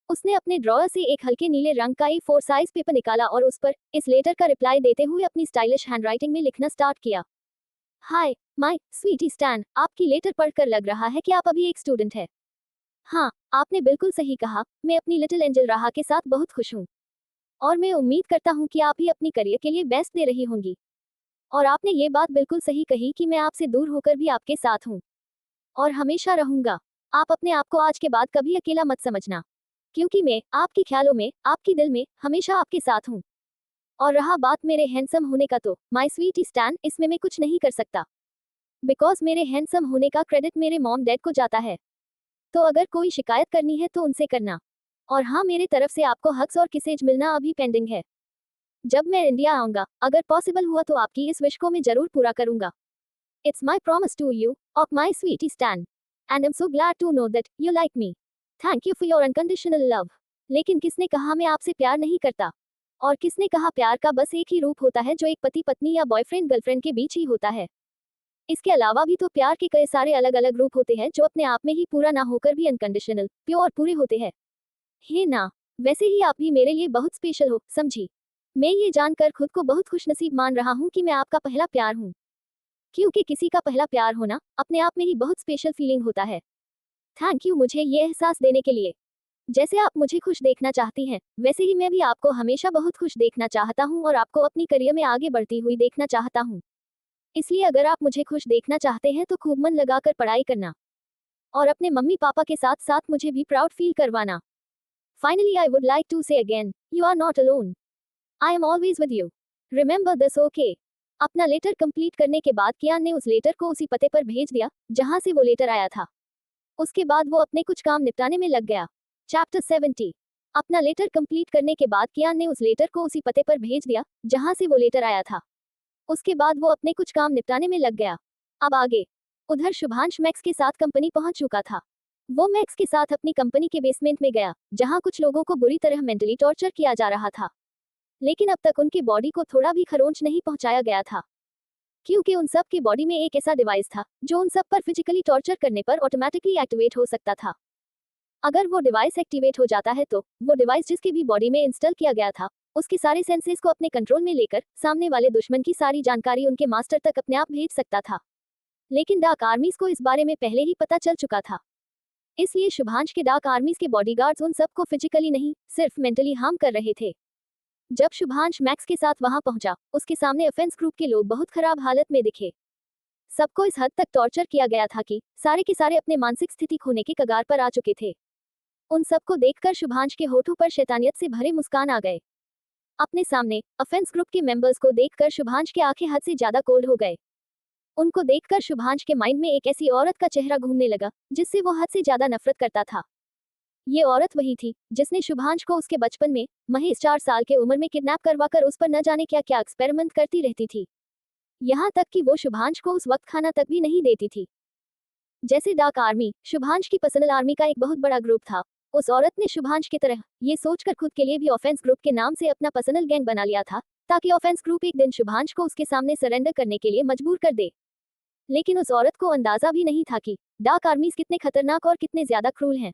उसने अपने ड्रॉअर से एक हल्के नीले रंग का A4 साइज पेपर निकाला और उस पर इस लेटर का रिप्लाई देते हुए अपनी स्टाइलिश हैंडराइटिंग में लिखना स्टार्ट किया। हाय माय स्वीटी स्टैन, आपकी लेटर पढ़कर लग रहा है कि आप अभी एक स्टूडेंट है। हाँ, आपने बिल्कुल सही कहा, मैं अपनी लिटिल एंजल राहा के साथ बहुत खुश हूँ। और मैं उम्मीद करता हूँ कि आप भी अपनी करियर के लिए बेस्ट दे रही होंगी। और आपने ये बात बिल्कुल सही कही कि मैं आपसे दूर होकर भी आपके साथ हूँ। और हमेशा रहूंगा। आप अपने आप को आज के बाद कभी अकेला मत समझना, क्योंकि मैं आपके ख्यालों में, आपकी दिल में हमेशा आपके साथ हूँ। और रहा बात मेरे हैंडसम होने का, तो माय स्वीटी स्टैन, इसमें मैं कुछ नहीं कर सकता। बिकॉज मेरे हैंडसम होने का क्रेडिट मेरे मॉम डैड को जाता है। तो अगर कोई शिकायत करनी है तो उनसे करना। और हाँ, मेरे तरफ से आपको हग्स और किसेज मिलना अभी पेंडिंग है। जब मैं इंडिया आऊंगा, अगर पॉसिबल हुआ तो आपकी इस विश को मैं जरूर पूरा करूंगा। It's my promise to you, of my sweetie Stan. And I am so glad to know that you like me. Thank you for your unconditional love. लेकिन किसने कहा मैं आपसे प्यार नहीं करता? और किसने कहा प्यार का बस एक ही रूप होता है जो एक पति पत्नी या बॉयफ्रेंड गर्लफ्रेंड के बीच ही होता है? इसके अलावा भी तो प्यार के कई सारे अलग अलग रूप होते हैं जो अपने आप में ही पूरा ना होकर भी अनकंडीशनल, प्योर पूरे होते हैं। हे ना, वैसे ही आप भी मेरे लिए बहुत स्पेशल हो, समझी। मैं ये जानकर खुद को बहुत खुशनसीब मान रहा हूँ कि मैं आपका पहला प्यार हूँ। क्योंकि किसी का पहला प्यार होना अपने आप में ही बहुत स्पेशल फीलिंग होता है। थैंक यू मुझे ये एहसास देने के लिए। जैसे आप मुझे खुश देखना चाहती हैं, वैसे ही मैं भी आपको हमेशा बहुत खुश देखना चाहता हूँ और आपको अपनी करियर में आगे बढ़ती हुई देखना चाहता हूँ। इसलिए अगर आप मुझे खुश देखना चाहते हैं तो खूब मन लगाकर पढ़ाई करना। और अपने मम्मी पापा के साथ साथ मुझे भी प्राउड फील करवाना। Finally I would like to say again, you are not alone. I am always with you. Remember this, okay? अपना लेटर कंप्लीट करने के बाद कियान ने उस लेटर को उसी पते पर भेज दिया जहां से वो लेटर आया था। उसके बाद वो अपने कुछ काम निपटाने में लग गया। चैप्टर 70। अपना लेटर कंप्लीट करने के बाद कियान ने उस लेटर को उसी पते पर भेज दिया जहां से वो लेटर आया था। उसके बाद वो अपने कुछ काम निपटाने में लग गया। अब आगे। उधर शुभांश मैक्स के साथ कंपनी पहुंच चुका था। वो मैक्स के साथ अपनी कंपनी के बेसमेंट में गया, जहां कुछ लोगों को बुरी तरह मेंटली टॉर्चर किया जा रहा था। लेकिन अब तक उनकी बॉडी को थोड़ा भी खरोंच नहीं पहुंचाया गया था, क्योंकि उन सब की बॉडी में एक ऐसा डिवाइस था जो उन सब पर फिजिकली टॉर्चर करने पर ऑटोमेटिकली एक्टिवेट हो सकता था। अगर वो डिवाइस एक्टिवेट हो जाता है तो वो डिवाइस जिसकी भी बॉडी में इंस्टॉल किया गया था, उसके सारे सेंसेस को अपने कंट्रोल में लेकर सामने वाले दुश्मन की सारी जानकारी उनके मास्टर तक अपने आप भेज सकता था। लेकिन डार्क आर्मीज को इस बारे में पहले ही पता चल चुका था। इसलिए शुभांश के डार्क आर्मीज के बॉडीगार्ड्स उन सबको फिजिकली नहीं, सिर्फ मेंटली हार्म कर रहे थे। जब शुभांश मैक्स के साथ वहां पहुंचा, उसके सामने ऑफेंस ग्रुप के लोग बहुत खराब हालत में दिखे। सबको इस हद तक टॉर्चर किया गया था कि सारे के सारे अपने मानसिक स्थिति खोने के कगार पर आ चुके थे। उन सबको देखकर शुभांश के होठों पर शैतानियत से भरे मुस्कान आ गए। अपने सामने ऑफेंस ग्रुप के मेंबर्स को देखकर शुभांश के आंखें हद से ज्यादा कोल्ड हो गए। उनको देखकर शुभांश के माइंड में एक ऐसी औरत का चेहरा घूमने लगा जिससे वो हद से ज्यादा नफरत करता था। ये औरत वही थी जिसने शुभांश को उसके बचपन में महज 4 साल के उम्र में किडनैप करवाकर उस पर न जाने क्या क्या एक्सपेरिमेंट करती रहती थी। यहाँ तक कि वो शुभांश को उस वक्त खाना तक भी नहीं देती थी। जैसे डार्क आर्मी शुभांश की पर्सनल आर्मी का एक बहुत बड़ा ग्रुप था, उस औरत ने शुभांश की तरह ये सोचकर खुद के लिए भी ऑफेंस ग्रुप के नाम से अपना पर्सनल गैंग बना लिया था, ताकि ऑफेंस ग्रुप एक दिन शुभांश को उसके सामने सरेंडर करने के लिए मजबूर कर दे। लेकिन उस औरत को अंदाजा भी नहीं था कि डार्क आर्मीज कितने खतरनाक और कितने ज्यादा क्रूर हैं।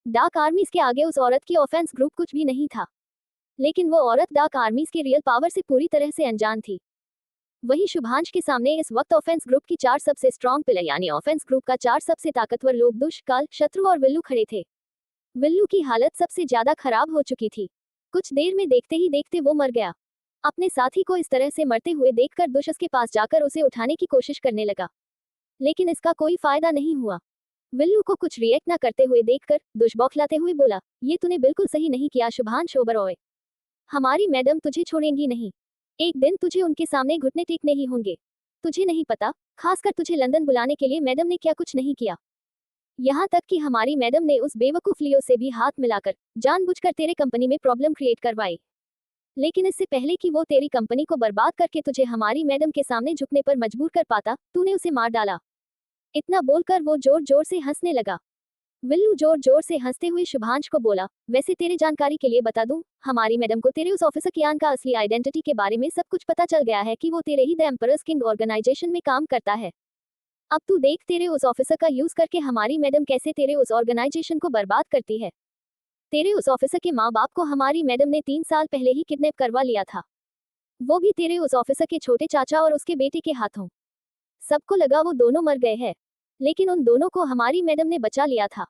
डार्क आर्मीज के आगे उस औरत की ऑफेंस ग्रुप कुछ भी नहीं था। लेकिन वो औरत डार्क आर्मीज के रियल पावर से पूरी तरह से अनजान थी। वही शुभांश के सामने इस वक्त ऑफेंस ग्रुप की 4 सबसे स्ट्रॉन्ग पिलर यानी ऑफेंस ग्रुप का 4 सबसे ताकतवर लोग दुष्ट, काल, शत्रु और विल्लू खड़े थे। विल्लू की हालत सबसे ज्यादा खराब हो चुकी थी। कुछ देर में देखते ही देखते वो मर गया। अपने साथी को इस तरह से मरते हुए देखकर दुश उसके पास जाकर उसे उठाने की कोशिश करने लगा, लेकिन इसका कोई फायदा नहीं हुआ। विल्लू को कुछ रिएक्ट न करते हुए देखकर दुश बौखलाते हुए बोला, ये तूने बिल्कुल सही नहीं किया शुभांश ओबरॉय। हमारी मैडम तुझे छोड़ेंगी नहीं। एक दिन तुझे उनके सामने घुटने टेकने ही होंगे। तुझे नहीं पता, खासकर तुझे लंदन बुलाने के लिए मैडम ने क्या कुछ नहीं किया। यहाँ तक कि हमारी मैडम ने उस बेवकूफ लियो से भी हाथ मिलाकर जानबूझकर तेरे कंपनी में प्रॉब्लम क्रिएट करवाई। लेकिन इससे पहले कि वो तेरी कंपनी को बर्बाद करके तुझे हमारी मैडम के सामने झुकने पर मजबूर कर पाता, तूने उसे मार डाला। इतना बोलकर वो जोर जोर से हंसने लगा। विल्लू जोर जोर से हंसते हुए शुभांश को बोला, वैसे तेरे जानकारी के लिए बता दूं, हमारी मैडम को तेरे उस ऑफिसर कियान का असली आइडेंटिटी के बारे में सब कुछ पता चल गया है कि वो तेरे ही द एम्परर्स किंग ऑर्गेनाइजेशन में काम करता है। अब तू देख तेरे उस ऑफिसर का यूज करके हमारी मैडम कैसे तेरे उस ऑर्गेनाइजेशन को बर्बाद करती है। तेरे उस ऑफिसर के माँ बाप को हमारी मैडम ने 3 साल पहले ही किडनैप करवा लिया था, वो भी तेरे उस ऑफिसर के छोटे चाचा और उसके बेटे के हाथों। सबको लगा वो दोनों मर गए हैं, लेकिन उन दोनों को हमारी मैडम ने बचा लिया था।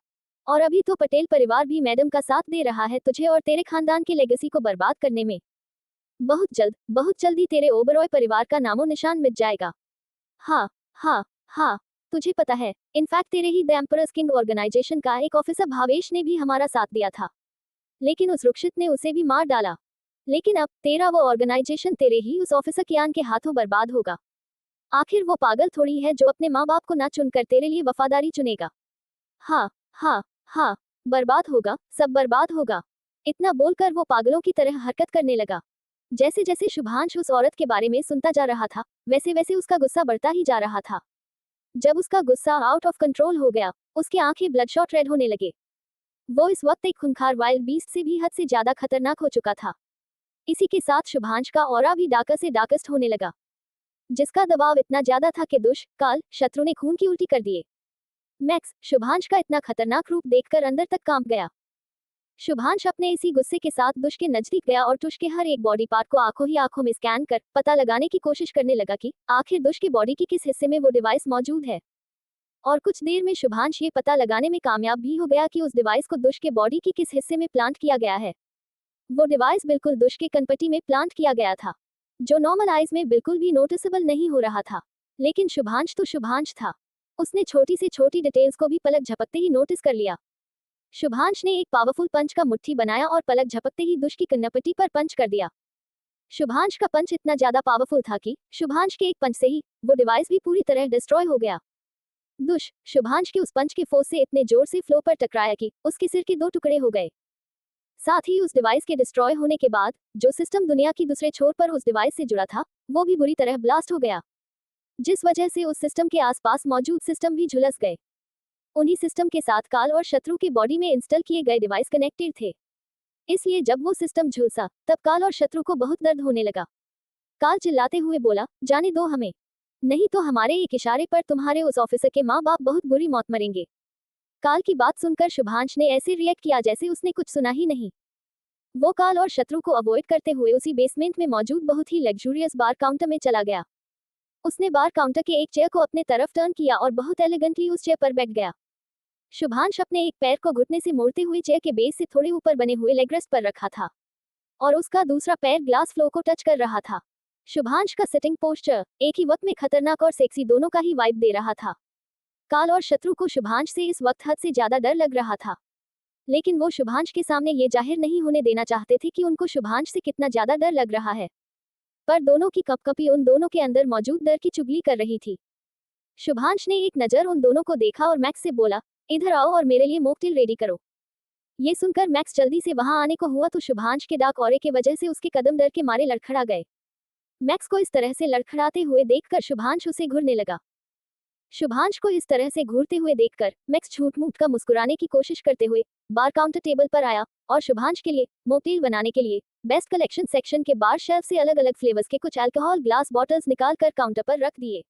और अभी तो पटेल परिवार भी मैडम का साथ दे रहा है तुझे और तेरे खानदान के लेगेसी को बर्बाद करने में। बहुत जल्दी तेरे ओबरॉय परिवार का नामो निशान मिट जाएगा। हाँ हाँ हाँ, तुझे पता है, इनफैक्ट तेरे ही द एम्परर्स किंग ऑर्गेनाइजेशन का एक ऑफिसर भावेश ने भी हमारा साथ दिया था, लेकिन उस रुक्षित ने उसे भी मार डाला। लेकिन अब तेरा वो ऑर्गेनाइजेशन तेरे ही उस ऑफिसर कियान के हाथों बर्बाद होगा। आखिर वो पागल थोड़ी है जो अपने माँ बाप को ना चुनकर तेरे लिए वफादारी चुनेगा। हाँ हाँ हाँ, बर्बाद होगा, सब बर्बाद होगा। इतना बोलकर वो पागलों की तरह हरकत करने लगा। जैसे जैसे शुभांश उस औरत के बारे में सुनता जा रहा था, वैसे वैसे उसका गुस्सा बढ़ता ही जा रहा था। जब उसका गुस्सा आउट ऑफ कंट्रोल हो गया, उसकी आंखें ब्लडशॉट रेड होने लगे। वो इस वक्त एक खूंखार वाइल्ड बीस्ट से भी हद से ज्यादा खतरनाक हो चुका था। इसी के साथ शुभांश का ऑरा भी डार्कर से डार्केस्ट होने लगा, जिसका दबाव इतना ज्यादा था कि दुष्ट, काल, शत्रु ने खून की उल्टी कर दिए। मैक्स शुभांश का इतना खतरनाक रूप देखकर अंदर तक कांप गया। शुभांश अपने इसी गुस्से के साथ दुष्ट के नजदीक गया और दुष्ट के हर एक बॉडी पार्ट को आंखों ही आंखों में स्कैन कर पता लगाने की कोशिश करने लगा कि आखिर दुष्ट की बॉडी के किस हिस्से में वो डिवाइस मौजूद है। और कुछ देर में शुभांश ये पता लगाने में कामयाब भी हो गया कि उस डिवाइस को दुष्ट के बॉडी के किस हिस्से में प्लांट किया गया है। वो डिवाइस बिल्कुल दुष्ट के कनपट्टी में प्लांट किया गया था, जो नॉर्मल आइज में बिल्कुल भी नोटिसेबल नहीं हो रहा था। लेकिन शुभांश तो शुभांश था, उसने छोटी से छोटी डिटेल्स को भी पलक झपकते ही नोटिस कर लिया। शुभांश ने एक पावरफुल पंच का मुट्ठी बनाया और पलक झपकते ही दुष्ट की कन्नपट्टी पर पंच कर दिया। शुभांश का पंच इतना ज्यादा पावरफुल था कि शुभांश के एक पंच से ही वो डिवाइस भी पूरी तरह डिस्ट्रॉय हो गया। दुष्ट शुभांश के उस पंच के फोर्स से इतने जोर से फ्लो पर टकराया कि उसके सिर के 2 टुकड़े हो गए। साथ ही उस डिवाइस के डिस्ट्रॉय होने के बाद जो सिस्टम दुनिया की दूसरे छोर पर उस डिवाइस से जुड़ा था, वो भी बुरी तरह ब्लास्ट हो गया, जिस वजह से उस सिस्टम के आसपास मौजूद सिस्टम भी झुलस गए। उन्हीं सिस्टम के साथ काल और शत्रु के बॉडी में इंस्टॉल किए गए डिवाइस कनेक्टेड थे, इसलिए जब वो सिस्टम झुलसा तब काल और शत्रु को बहुत दर्द होने लगा। काल चिल्लाते हुए बोला, जाने दो हमें, नहीं तो हमारे एक इशारे पर तुम्हारे उस ऑफिसर के माँ बाप बहुत बुरी मौत मरेंगे। काल की बात सुनकर शुभांश ने ऐसे रिएक्ट किया जैसे उसने कुछ सुना ही नहीं। वो काल और शत्रु को अवॉइड करते हुए उसी बेसमेंट में मौजूद बहुत ही लग्जूरियस बार काउंटर में चला गया। उसने बार काउंटर के एक चेयर को अपने तरफ टर्न किया और बहुत एलिगेंटली उस चेयर पर बैठ गया। शुभांश अपने एक पैर को घुटने से मोड़ते हुए चेयर के बेस से थोड़े ऊपर बने हुए लेग रेस्ट पर रखा था। और उसका दूसरा पैर ग्लास फ्लोर को टच कर रहा था। शुभांश का सिटिंग पोस्चर एक ही वक्त में खतरनाक और सेक्सी दोनों का ही वाइब दे रहा था। काल और शत्रु को शुभांश से इस वक्त हद से ज्यादा डर लग रहा था, लेकिन वो शुभांश के सामने ये जाहिर नहीं होने देना चाहते थे कि उनको शुभांश से कितना ज्यादा डर लग रहा है। पर दोनों की कपकपी उन दोनों के अंदर मौजूद डर की चुगली कर रही थी। शुभांश ने एक नज़र उन दोनों को देखा और मैक्स से बोला, इधर आओ और मेरे लिए मॉकटेल रेडी करो। ये सुनकर मैक्स जल्दी से वहां आने को हुआ तो शुभांश के डार्क ऑरे के वजह से उसके कदम डर के मारे लड़खड़ा गए। मैक्स को इस तरह से लड़खड़ाते हुए देखकर शुभांश उसे घूरने लगा। शुभांश को इस तरह से घूरते हुए देखकर मैक्स झूठ-मूठ का मुस्कुराने की कोशिश करते हुए बार काउंटर टेबल पर आया और शुभांश के लिए मॉकटेल बनाने के लिए बेस्ट कलेक्शन सेक्शन के बार शेल्फ से अलग-अलग फ्लेवर्स के कुछ अल्कोहल ग्लास बॉटल्स निकाल कर काउंटर पर रख दिए।